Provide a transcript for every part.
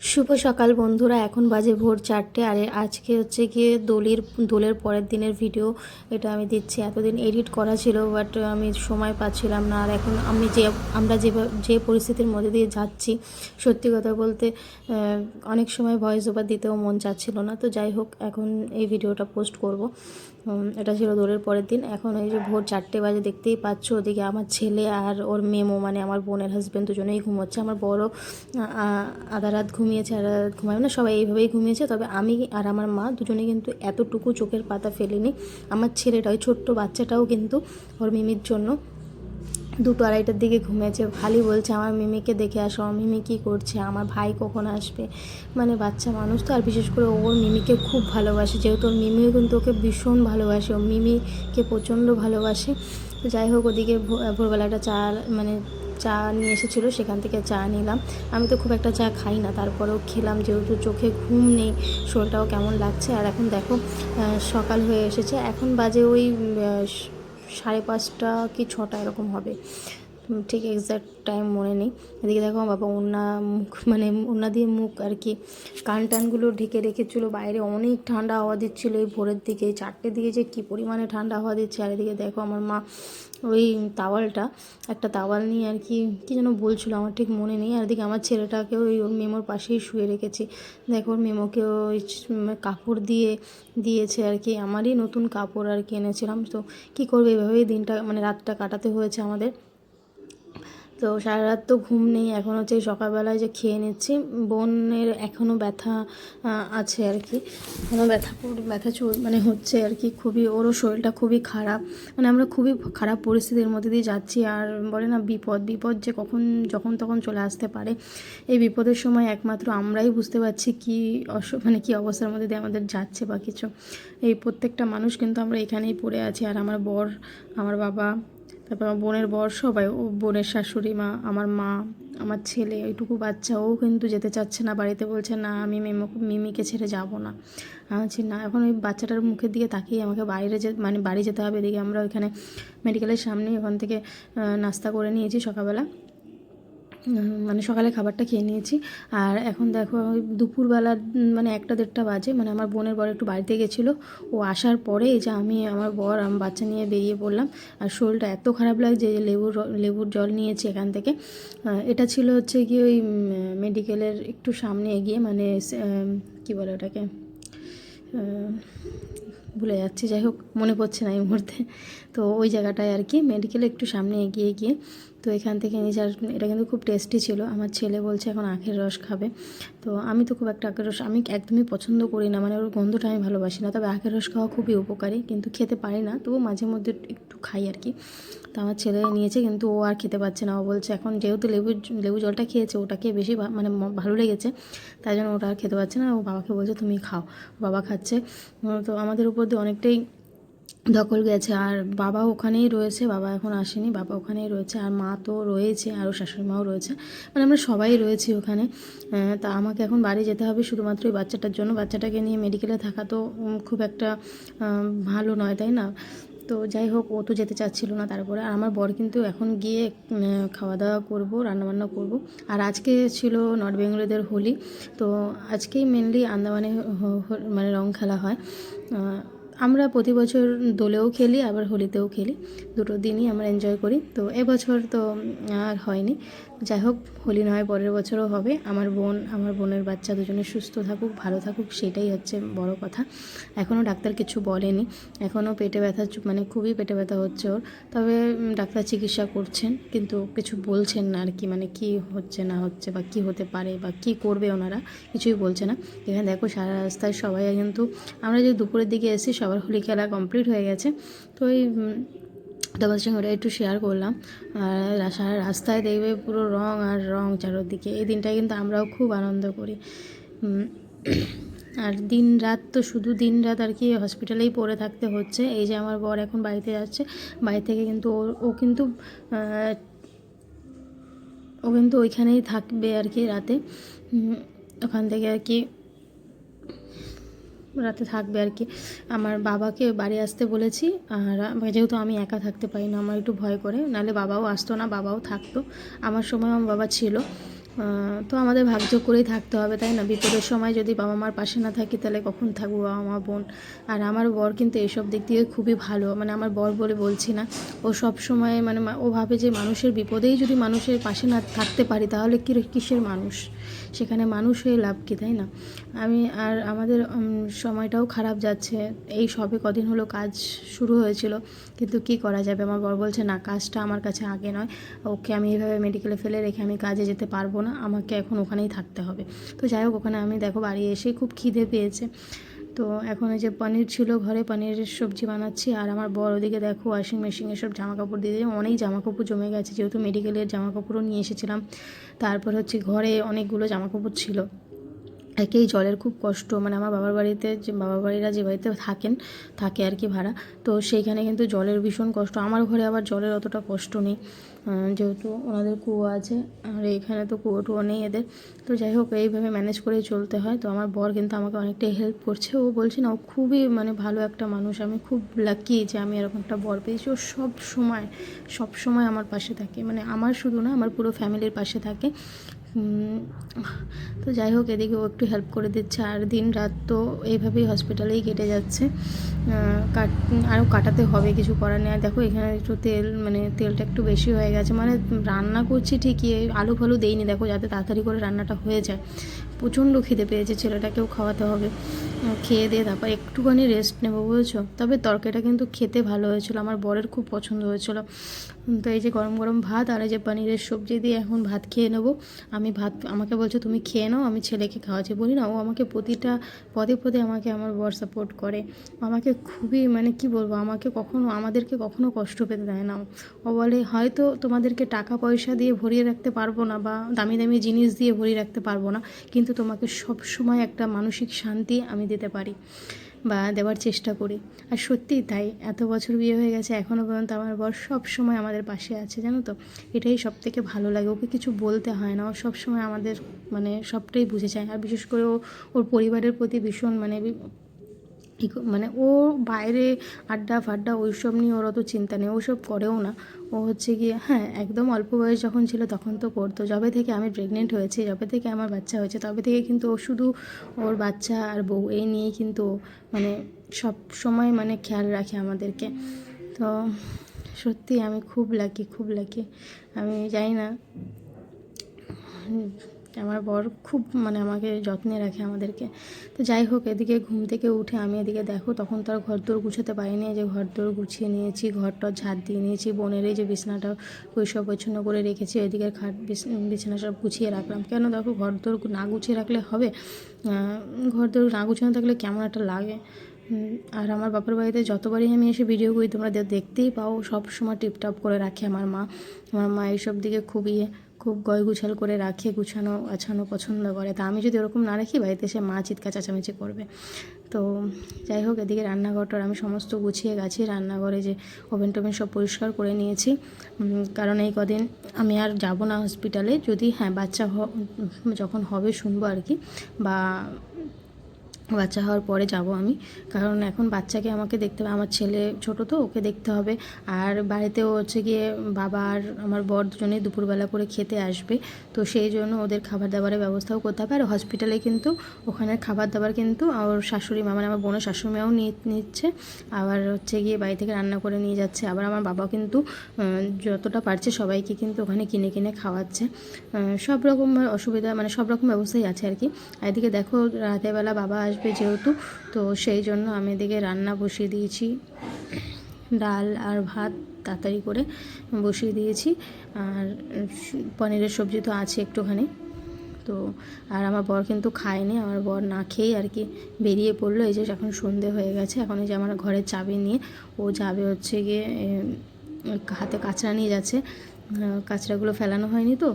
শুভ সকাল বন্ধুরা, এখন বাজে ভোর 4টে। আর আজকে হচ্ছে গিয়ে দোলের পরের দিনের ভিডিও এটা আমি দিচ্ছি। এতদিন এডিট করা ছিল, বাট আমি সময় পাচ্ছিলাম না। আর এখন আমরা যে পরিস্থিতির মধ্যে দিয়ে যাচ্ছি, সত্যি কথা বলতে অনেক সময় ভয়েস ওভার দিতেও মন চাচ্ছিল না। তো যাই হোক, এখন এই ভিডিওটা পোস্ট করব। এটা ছিল দোলের পরের দিন। এখন এই যে ভোর 4টে বাজে, দেখতেই পাচ্ছ। ওদিকে আমার ছেলে আর ওর মেমো, মানে আমার বোনের হাজব্যান্ড, দুজনেই ঘুমোচ্ছে। আমার বড় আধা রাত ঘুমিয়েছে, আধা রাত ঘুমায় না, সবাই এইভাবেই ঘুমিয়েছে। তবে আমি আর আমার মা দুজনে কিন্তু এতটুকু চোখের পাতা ফেলিনি। আমার ছেলেটা, ওই ছোট্ট বাচ্চাটাও কিন্তু ওর মিমির জন্য 2-2:30টার দিকে ঘুমিয়েছে। খালি বলছে আমার মিমিকে দেখে আসো, আমার মিমি কী করছে, আমার ভাই কখন আসবে। মানে বাচ্চা মানুষ তো। আর বিশেষ করে ওর মিমিকে খুব ভালোবাসে, যেহেতু ওর মিমিও কিন্তু ওকে ভীষণ ভালোবাসে, ও মিমিকে প্রচণ্ড ভালোবাসে। তো যাই হোক, ওদিকে ভোরবেলা একটা চা নিয়ে এসেছিলো, সেখান থেকে চা নিলাম। আমি তো খুব একটা চা খাই না, তারপরেও খেলাম, যেহেতু চোখে ঘুম নেই, শরীরটাও কেমন লাগছে। আর এখন দেখো সকাল হয়ে এসেছে। এখন বাজে ওই 5:30 কি 6টা এরকম হবে, ঠিক এক্স্যাক্ট টাইম মনে নেই। এদিকে দেখো বাবা ওড়না দিয়ে মুখ আর কি কান টানগুলো ঢেকে রেখেছিলো। বাইরে অনেক ঠান্ডা হাওয়া দিচ্ছিলো এই ভোরের দিকে। 4টের দিকে যে কী পরিমাণে ঠান্ডা হাওয়া দিচ্ছে। আর এদিকে দেখো আমার মা ওই একটা তাওয়াল নিয়ে আর কি কী যেন বলছিলো, আমার ঠিক মনে নেই। আর এদিকে আমার ছেলেটাকে ওর মেমোর পাশেই শুয়ে রেখেছি। দেখো ওর মেমোকে ওই কাপড় দিয়েছে আর কি, আমারই নতুন কাপড় আর কি এনেছিলাম। তো কী করবে, এভাবেই দিনটা রাতটা কাটাতে হয়েছে আমাদের। তো সারা রাত তো ঘুম নেই। এখন হচ্ছে সকালবেলায় যে খেয়ে নিচ্ছি। বোনের এখনও ব্যথা আছে আর কি, এখনও ব্যথা হচ্ছে আর কি। ওরও শরীরটা খুবই খারাপ। আমরা খুবই খারাপ পরিস্থিতির মধ্যে দিয়ে যাচ্ছি। আর বলে না, বিপদ যে যখন তখন চলে আসতে পারে। এই বিপদের সময় একমাত্র আমরাই বুঝতে পারছি কী কী অবস্থার মধ্যে দিয়ে আমাদের যাচ্ছে বা কিছু। এই প্রত্যেকটা মানুষ কিন্তু আমরা এখানেই পড়ে আছি। আর আমার বর, আমার বাবা, তারপর আমার বোনের বর, সবাই, ও বোনের শাশুড়ি মা, আমার মা, আমার ছেলে, ওইটুকু বাচ্চা, ও কিন্তু যেতে চাচ্ছে না বাড়িতে। বলছে না, আমি মিমিকে ছেড়ে যাব না। আমি বলছি না। এখন ওই বাচ্চাটার মুখের দিকে তাকিয়ে আমাকে বাড়ি যেতে হবে। এদিকে আমরা ওইখানে মেডিকেলের সামনে, ওখান থেকে নাস্তা করে নিয়েছি সকালবেলা, সকালে খাবারটা খেয়ে নিয়েছি। আর এখন দেখো ওই দুপুরবেলা 1টা-1:30 বাজে। আমার বোনের বর একটু বাড়িতে গেছিলো, ও আসার পরে এই যে আমি, আমার বর, আমার বাচ্চা নিয়ে বেরিয়ে পড়লাম। আর শরীরটা এত খারাপ লাগছে যে লেবুর জল নিয়েছি এখান থেকে। এটা ছিল হচ্ছে কি ওই মেডিকেলের একটু সামনে এগিয়ে, কী বলে ওটাকে, ভুলে যাচ্ছি, যাই হোক মনে পড়ছে না এই মুহূর্তে। তো ওই জায়গাটায় আর কি, মেডিকেলে একটু সামনে এগিয়ে গিয়ে, তো এখান থেকে নিয়েছি। আর এটা কিন্তু খুব টেস্টি ছিল। আমার ছেলে বলছে এখন আখের রস খাবে। তো আমি তো খুব একটা আখের রস আমি একদমই পছন্দ করি না, ওর গন্ধটা আমি ভালোবাসি না। তবে আখের রস খাওয়া খুবই উপকারী, কিন্তু খেতে পারি না, তবু মাঝে মধ্যে একটু খাই আর কি। তো আমার ছেলে নিয়েছে, কিন্তু ও আর খেতে পারছে না। ও বলছে এখন যেহেতু লেবু জলটা খেয়েছে, ওটাকে বেশি ভালো লেগেছে, তাই জন্য ওটা আর খেতে পারছে না। ও বাবাকে বলছে তুমি খাও, বাবা খাচ্ছে। তো আমাদের উপর দিয়ে অনেকটাই দখল গেছে। আর বাবা ওখানেই রয়েছে, বাবা এখন আসেনি, বাবা ওখানেই রয়েছে। আর মা তো রয়েছে, আরও শাশুড়ি মাও রয়েছে, আমরা সবাই রয়েছি ওখানে। তা আমাকে এখন বাড়ি যেতে হবে শুধুমাত্র ওই বাচ্চাটার জন্য। বাচ্চাটাকে নিয়ে মেডিকেলে থাকা তো খুব একটা ভালো নয়, তাই না? তো যাই হোক, ও তো যেতে চাচ্ছিল না। তারপরে আমার বর কিন্তু এখন গিয়ে খাওয়া দাওয়া করবো, রান্নাবান্না করব। আর আজকে ছিল নর্থ বেঙ্গলিদের হোলি। তো আজকেই মেনলি আন্দামানে রং খেলা হয়। আমরা প্রতি বছর দোলেও খেলি, আবার হোলিতেও খেলি, দুটো দিনই আমরা এনজয় করি। তো এবছর তো আর হয়নি। যাই হোক, হোলি নয় পরের বছরও হবে। আমার বোনের বাচ্চা দুজনে সুস্থ থাকুক, ভালো থাকুক, সেটাই হচ্ছে বড় কথা। এখনও ডাক্তার কিছু বলেনি, এখনও পেটে ব্যথা খুবই পেটে ব্যথা হচ্ছে ওর। তবে ডাক্তার চিকিৎসা করছেন, কিন্তু কিছু বলছেন না আর কি, কী হচ্ছে না হচ্ছে বা কী হতে পারে বা কী করবে ওনারা, কিছুই বলছে না। এখানে দেখো সারা রাস্তায় সবাই, কিন্তু আমরা যে দুপুরের দিকে এসেছি সবার হোলি খেলা কমপ্লিট হয়ে গেছে। তো ওই তোমাদের সঙ্গে ওটা একটু শেয়ার করলাম। আর সারা রাস্তায় দেখবে পুরো রং আর রং চারদিকে। এই দিনটায় কিন্তু আমরাও খুব আনন্দ করি। আর দিন রাত তো শুধু দিন রাত আর কি হসপিটালেই পড়ে থাকতে হচ্ছে। এই যে আমার বর এখন বাড়িতে যাচ্ছে, বাড়ি থেকে কিন্তু ও কিন্তু ওইখানেই থাকবে আর কি রাতে। ওখান থেকে আর কি রাতে থাকবে আর কি। আমার বাবাকে বাড়ি আসতে বলেছি। আর যেহেতু আমি একা থাকতে পারি না, আমার একটু ভয় করে, নাহলে বাবাও আসতো না, বাবাও থাকতো। আমার সময় আমার বাবা ছিল, তো আমাদের ভাগ্য করেই থাকতে হবে, তাই না? বিপদের সময় যদি বাবা মার পাশে না থাকি তাহলে কখন থাকবো বাবা মা বোন। আর আমার বর কিন্তু এসব দিক দিয়ে খুবই ভালো, মানে আমার বর বলে বলছি না, ও সব সময় মানে ও ভাবে যে মানুষের বিপদেই যদি মানুষের পাশে না থাকতে পারি তাহলে কিসের মানুষ, সেখানে মানুষ হয়ে লাভ কী, তাই না? আর আমাদের সময়টাও খারাপ যাচ্ছে, এই সবে কদিন হলো কাজ শুরু হয়েছিল, কিন্তু কি করা যাবে, আমার বর বলছে না কাজটা আমার কাছে আগে নয়, ওকে আমি এইভাবে মেডিকেলে ফেলে রেখে আমি কাজে যেতে পারবো না, আমাকে এখন ওখানেই থাকতে হবে। তো যাই হোক, ওখানে আমি দেখো বাড়ি এসেই খুব খিদে পেয়েছে, তো এখন এই যে পনির ছিল ঘরে, পনিরের সবজি বানাচ্ছি। আর আমার বড় ওদিকে দেখো ওয়াশিং মেশিনে সব জামা কাপড় দিয়ে দিয়ে অনেক জামা কাপড় জমে গেছে, যেহেতু মেডিকেলের জামা কাপড়ও নিয়ে এসেছিলাম। তারপর হচ্ছে ঘরে অনেকগুলো জামা কাপড় ছিল। একেই জলের খুব কষ্ট, মানে আমার বাবার বাড়িতে যে বাবার বাড়িরা যে বাড়িতে থাকে আর কি ভাড়া, তো সেইখানে কিন্তু জলের ভীষণ কষ্ট। আমার ঘরে আবার জলের অতটা কষ্ট নেই, যেহেতু ওনাদের কুয়ো আছে, আর এইখানে তো কুয়ো টুয়ো নেই এদের। তো যাই হোক, এইভাবে ম্যানেজ করেই চলতে হয়। তো আমার বর কিন্তু আমাকে অনেকটাই হেল্প করছে, ও বলছে না ও খুবই মানে ভালো একটা মানুষ, আমি খুব লাকি যে আমি এরকম একটা বর পেয়েছি। ও সব সময় আমার পাশে থাকে, মানে আমার শুধু না, আমার পুরো ফ্যামিলির পাশে থাকে। তো যাই হোক, এদিকে ও একটু হেল্প করে দিচ্ছে, আর দিন রাত তো এইভাবেই হসপিটালেই কেটে যাচ্ছে। আরও কাটাতে হবে, কিছু করার নেই। আর দেখো এখানে একটু তেলটা একটু বেশি হয়ে গেছে, মানে রান্না করছি ঠিকই, আলু ফালু দেইনি দেখো, যাতে তাড়াতাড়ি করে রান্নাটা হয়ে যায়। প্রচণ্ড খিদে পেয়েছে, ছেলেটাকেও খাওয়াতে হবে, খেয়ে দিয়ে তারপর একটুখানি রেস্ট নেবো, বুঝেছো? তবে তরকারিটা কিন্তু খেতে ভালো হয়েছিল, আমার বরের খুব পছন্দ হয়েছিল। তো এই যে গরম গরম ভাত আর এই যে পনিরের সবজি দিয়ে এখন ভাত খেয়ে নেবো। আমাকে বলছে তুমি খেয়ে নাও, আমি ছেলেকে খাওয়াচ্ছি। বলি না, ও আমাকে প্রতিটা পদে পদে আমার বর সাপোর্ট করে, আমাকে খুবই মানে কি বলবো, আমাদেরকে কখনো কষ্ট পেতে দেয় না। ও বলে হয়তো তোমাদেরকে টাকা পয়সা দিয়ে ভরিয়ে রাখতে পারবো না, বা দামি দামি জিনিস দিয়ে ভরিয়ে রাখতে পারবো না, কিন্তু তোমাকে সব সময় একটা মানসিক শান্তি আমি দিতে পারি বা দেওয়ার চেষ্টা করি। আর সত্যিই তাই, এত বছর বিয়ে হয়ে গেছে এখনও পর্যন্ত আমার বর সব সময় আমাদের পাশে আছে, জানো তো? এটাই সব থেকে ভালো লাগে, ওকে কিছু বলতে হয় না, ও সব সময় আমাদের মানে সবটাই বুঝে যায়। আর বিশেষ করে ওর পরিবারের প্রতি ভীষণ মানে ও বাইরে আড্ডা ফাড্ডা ওইসব নিয়ে ওর অত চিন্তা নেই, ওসব করেও না। ও হচ্ছে গিয়ে হ্যাঁ, একদম অল্প বয়স যখন ছিল তখন তো করতো, যবে থেকে আমি প্রেগনেন্ট হয়েছি, যবে থেকে আমার বাচ্চা হয়েছে, তবে থেকে কিন্তু ও শুধু ওর বাচ্চা আর বউ এই নিয়েই কিন্তু মানে সব সময় মানে খেয়াল রাখে আমাদেরকে। তো সত্যি আমি খুব লাকি, আমি জানি না, আমার বর খুব মানে আমাকে যত্নে রাখে আমাদেরকে। তো যাই হোক, এদিকে ঘুম থেকে উঠে আমি এদিকে দেখো তখন তো আর ঘরদোর গুছাতে পারিনি, যে ঘরদোর গুছিয়ে নিয়েছি, ঘরটা ঝাড় দিয়ে নিয়েছি, বোনের এই যে বিছানাটা পরিষ্কার পরিচ্ছন্ন করে রেখেছি, এদিকে বিছানা সব গুছিয়ে রাখলাম। কেন দেখো, ঘরদোর না গুছিয়ে রাখলে হবে? ঘরদোর না গুছানো থাকলে কেমন একটা লাগে। আর আমার বাপের বাড়িতে যতবারই আমি এসে ভিডিও করি তোমরা দেখতেই পাও, সব সময় টিপটপ করে রাখে আমার মা এইসব দিকে খুব গুছাল করে রাখে, গুছানো আছানো পছন্দ করে। তা আমি যদি ওরকম না রাখি, বাড়িতে এসে মা চিৎকার চেঁচামেচি করবে। তো যাই হোক, এদিকে রান্নাঘরটার আমি সমস্ত গুছিয়ে গেছি, রান্নাঘরে যে ওভেন টোভেন সব পরিষ্কার করে নিয়েছি, কারণ এই কদিন আমি আর যাব না হসপিটালে, যদি হ্যাঁ বাচ্চা যখন হবে শুনবো আর কি, বা বাচ্চা হওয়ার পরে যাব আমি, কারণ এখন বাচ্চাকে আমাকে দেখতে হবে, আমার ছেলে ছোট তো, ওকে দেখতে হবে। আর বাড়িতেও হচ্ছে গিয়ে বাবা আর আমার বর দুজনেই দুপুরবেলা করে খেতে আসবে, তো সেই জন্য ওদের খাবার দাবারের ব্যবস্থাও করতে হবে। আর হসপিটালে কিন্তু ওখানে খাবার দাবার কিন্তু ওর শাশুড়ি মা, মানে আমার বোনের শাশুড়ি মাও নিচ্ছে, আবার হচ্ছে গিয়ে বাড়ি থেকে রান্না করে নিয়ে যাচ্ছে। আবার আমার বাবাও কিন্তু যতটা পারছে সবাইকে কিন্তু ওখানে কিনে কিনে খাওয়াচ্ছে। সব রকম অসুবিধা মানে সব রকম ব্যবস্থাই আছে আর কি। আর এদিকে দেখো, রাতেরবেলা বাবা আসবে যেহেতু, তো সেই জন্য আমি এদিকে রান্না বসিয়ে দিয়েছি, ডাল আর ভাত তাড়াতাড়ি করে বসিয়ে দিয়েছি। আর পনিরের সবজি তো আছে একটুখানি। তো আর আমার বর কিন্তু খায়নি, আমার বর না খেয়েই আর কি বেরিয়ে পড়লো। এই যে এখন সন্ধে হয়ে গেছে, এখন এই যে আমার ঘরের চাবি নিয়ে ও যাবে হচ্ছে গিয়ে, হাতে কাঁচরা নিয়ে যাচ্ছে, কাঁচরাগুলো ফেলানো হয়নি তো,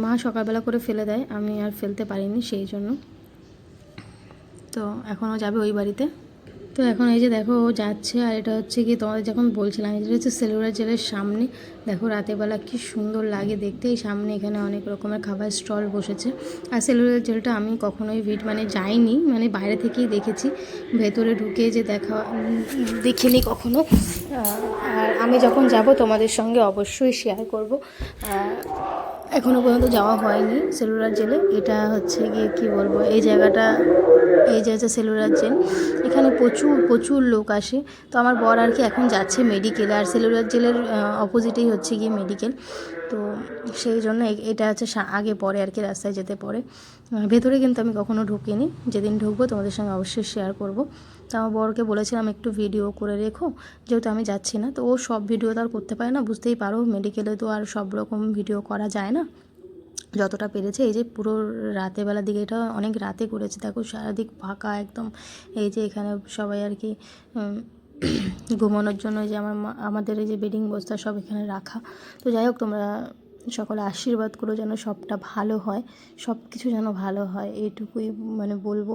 মা সকালবেলা করে ফেলে দেয়, আমি আর ফেলতে পারিনি সেই জন্য। তো এখনও যাবে ওই বাড়িতে। তো এখন এই যে দেখো ও যাচ্ছে, আর এটা হচ্ছে কি তোমাদের যখন বলছিলাম, এটা হচ্ছে সেলুলার জেলের সামনে, দেখো রাতেরবেলা কি সুন্দর লাগে দেখতে। এই সামনে এখানে অনেক রকমের খাবার স্টল বসেছে। আর সেলুলার জেলটা আমি কখনোই মানে যাইনি, মানে বাইরে থেকেই দেখেছি, ভেতরে ঢুকে যে দেখিনি কখনো। আর আমি যখন যাব তোমাদের সঙ্গে অবশ্যই শেয়ার করব। এখনও পর্যন্ত যাওয়া হয়নি সেলুলার জেলে। এটা হচ্ছে গিয়ে কী বলবো, এই জায়গাটা, এই যে হচ্ছে সেলুলার জেল, এখানে প্রচুর প্রচুর লোক আসে। তো আমার বর আর কি এখন যাচ্ছে মেডিকেলে, আর সেলুলার জেলের অপোজিটেই হচ্ছে গিয়ে মেডিকেল। তো সেই জন্য এটা হচ্ছে আগে পরে আর কি, রাস্তায় যেতে পরে। ভেতরে কিন্তু আমি কখনো ঢুকিনি, যেদিন ঢুকবো তোমাদের সঙ্গে অবশ্যই শেয়ার করব। তো আমার বরকে বলেছিলাম একটু ভিডিও করে রেখো, যেহেতু আমি যাচ্ছি না। তো ও সব ভিডিও তো আর করতে পারে না, বুঝতেই পারো মেডিকেলে তো আর সব রকম ভিডিও করা যায় না। যতটা পেরেছে, এই যে পুরো রাতে বেলার দিকে, এটা অনেক রাতে করেছে, দেখো সারাদিক ফাঁকা একদম। এই যে এখানে সবাই আর কি ঘুমানোর জন্য যে আমাদের এই যে বেডিং বস্তা সব এখানে রাখা। তো যাই হোক, তোমরা সকলে আশীর্বাদ করো যেন সবটা ভালো হয়, সব কিছু যেন ভালো হয়, এইটুকুই মানে বলবো।